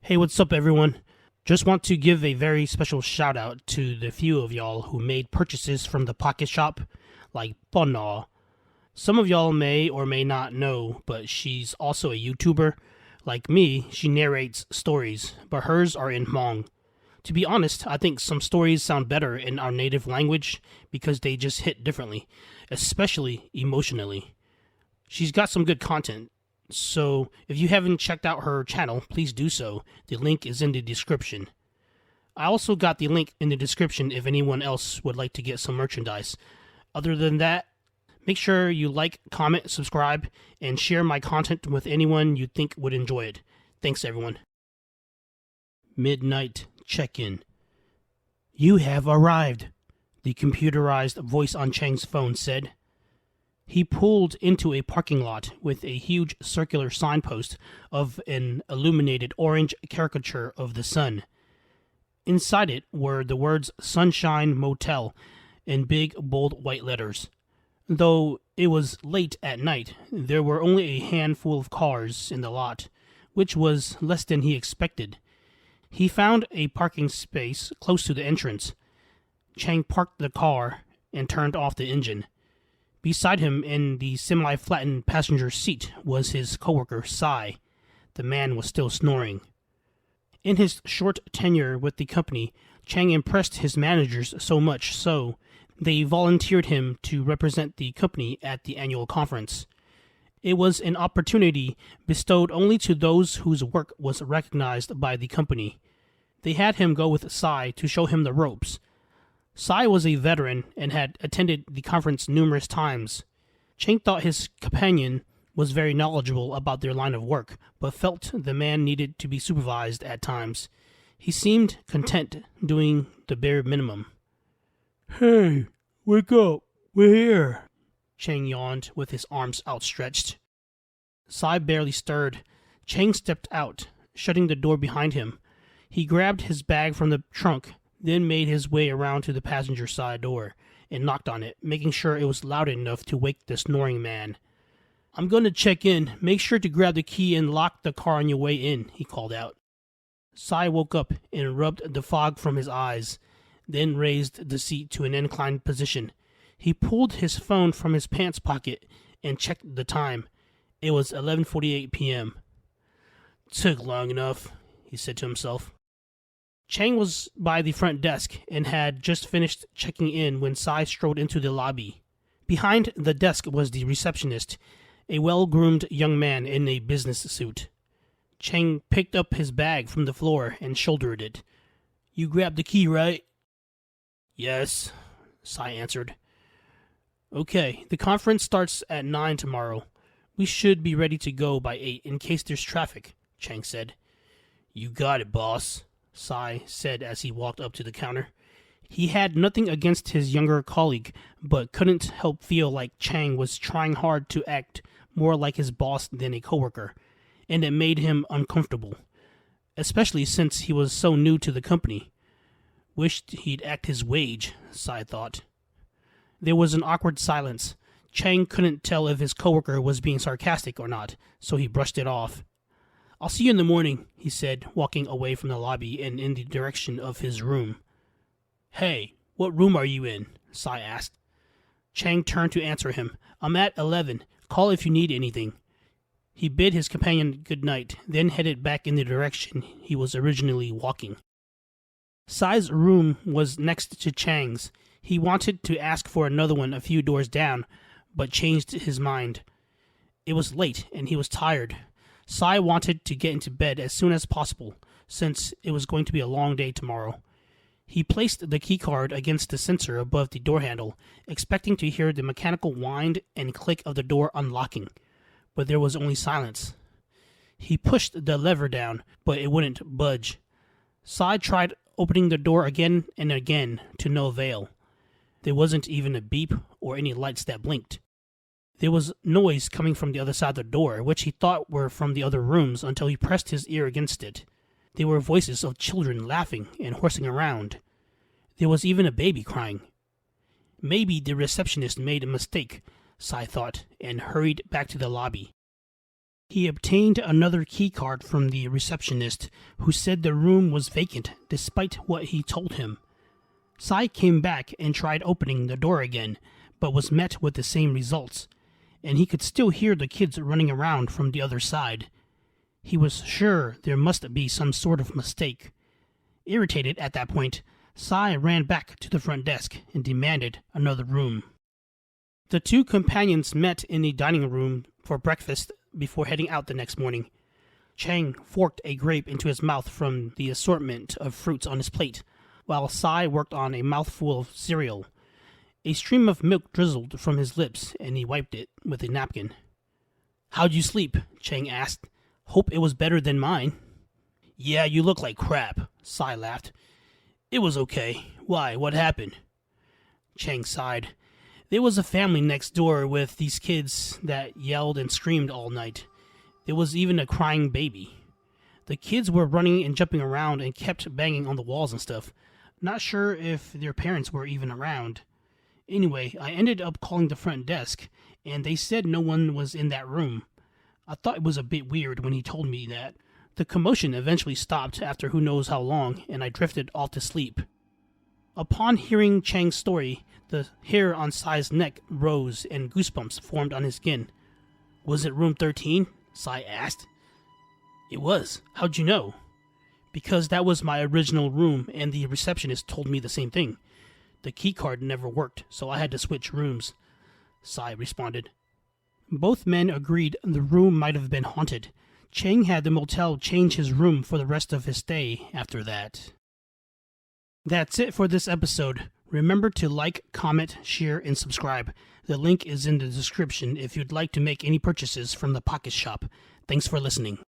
Hey, what's up, everyone? Just want to give a very special shout out to the few of y'all who made purchases from the Pocket Shop, like Poj Nom. Some of y'all may or may not know, but she's also a YouTuber. Like me, she narrates stories, but hers are in Hmong. To be honest, I think some stories sound better in our native language because they just hit differently, especially emotionally. She's got some good content. So, if you haven't checked out her channel, please do so. The link is in the description. I also got the link in the description if anyone else would like to get some merchandise. Other than that, make sure you like, comment, subscribe, and share my content with anyone you think would enjoy it. Thanks, everyone. Midnight check-in. You have arrived, the computerized voice on Chang's phone said. He pulled into a parking lot with a huge circular signpost of an illuminated orange caricature of the sun. Inside it were the words Sunshine Motel in big, bold white letters. Though it was late at night, there were only a handful of cars in the lot, which was less than he expected. He found a parking space close to the entrance. Chang parked the car and turned off the engine. Beside him in the semi-flattened passenger seat was his coworker, Sai. The man was still snoring. In his short tenure with the company, Chang impressed his managers so much so they volunteered him to represent the company at the annual conference. It was an opportunity bestowed only to those whose work was recognized by the company. They had him go with Sai to show him the ropes. Sai was a veteran and had attended the conference numerous times. Chang thought his companion was very knowledgeable about their line of work, but felt the man needed to be supervised at times. He seemed content doing the bare minimum. Hey, wake up, we're here, Chang yawned with his arms outstretched. Sai barely stirred. Chang stepped out, shutting the door behind him. He grabbed his bag from the trunk, then made his way around to the passenger side door and knocked on it, making sure it was loud enough to wake the snoring man. I'm going to check in. Make sure to grab the key and lock the car on your way in, he called out. Sai woke up and rubbed the fog from his eyes, then raised the seat to an inclined position. He pulled his phone from his pants pocket and checked the time. It was 11:48 p.m. Took long enough, he said to himself. Chang was by the front desk and had just finished checking in when Sai strode into the lobby. Behind the desk was the receptionist, a well-groomed young man in a business suit. Chang picked up his bag from the floor and shouldered it. You grabbed the key, right? Yes, Sai answered. Okay, the conference starts at 9 tomorrow. We should be ready to go by 8 in case there's traffic, Chang said. You got it, boss, Sai said as he walked up to the counter. He had nothing against his younger colleague, but couldn't help feel like Chang was trying hard to act more like his boss than a coworker, and it made him uncomfortable, especially since he was so new to the company. Wished he'd act his wage, Sai thought. There was an awkward silence. Chang couldn't tell if his coworker was being sarcastic or not, so he brushed it off. I'll see you in the morning, he said, walking away from the lobby and in the direction of his room. Hey, what room are you in? Sai asked. Chang turned to answer him. I'm at 11. Call if you need anything. He bid his companion good night, then headed back in the direction he was originally walking. Sai's room was next to Chang's. He wanted to ask for another one a few doors down, but changed his mind. It was late, and he was tired. Sai wanted to get into bed as soon as possible, since it was going to be a long day tomorrow. He placed the keycard against the sensor above the door handle, expecting to hear the mechanical whine and click of the door unlocking, but there was only silence. He pushed the lever down, but it wouldn't budge. Sai tried opening the door again and again, to no avail. There wasn't even a beep or any lights that blinked. There was noise coming from the other side of the door, which he thought were from the other rooms until he pressed his ear against it. There were voices of children laughing and horsing around. There was even a baby crying. Maybe the receptionist made a mistake, Sai thought, and hurried back to the lobby. He obtained another keycard from the receptionist, who said the room was vacant despite what he told him. Sai came back and tried opening the door again, but was met with the same results, and he could still hear the kids running around from the other side. He was sure there must be some sort of mistake. Irritated at that point, Sai ran back to the front desk and demanded another room. The two companions met in the dining room for breakfast before heading out the next morning. Chang forked a grape into his mouth from the assortment of fruits on his plate, while Sai worked on a mouthful of cereal. A stream of milk drizzled from his lips, and he wiped it with a napkin. "How'd you sleep?" Chang asked. "Hope it was better than mine." "Yeah, you look like crap," Sai laughed. "It was okay. Why, what happened?" Chang sighed. "There was a family next door with these kids that yelled and screamed all night. There was even a crying baby. The kids were running and jumping around and kept banging on the walls and stuff. Not sure if their parents were even around. Anyway, I ended up calling the front desk, and they said no one was in that room. I thought it was a bit weird when he told me that. The commotion eventually stopped after who knows how long, and I drifted off to sleep." Upon hearing Chang's story, the hair on Sai's neck rose and goosebumps formed on his skin. "Was it room 13? Sai asked. "It was. How'd you know?" "Because that was my original room, and the receptionist told me the same thing. The keycard never worked, so I had to switch rooms," Sai responded. Both men agreed the room might have been haunted. Chang had the motel change his room for the rest of his stay after that. That's it for this episode. Remember to like, comment, share, and subscribe. The link is in the description if you'd like to make any purchases from the Pocket Shop. Thanks for listening.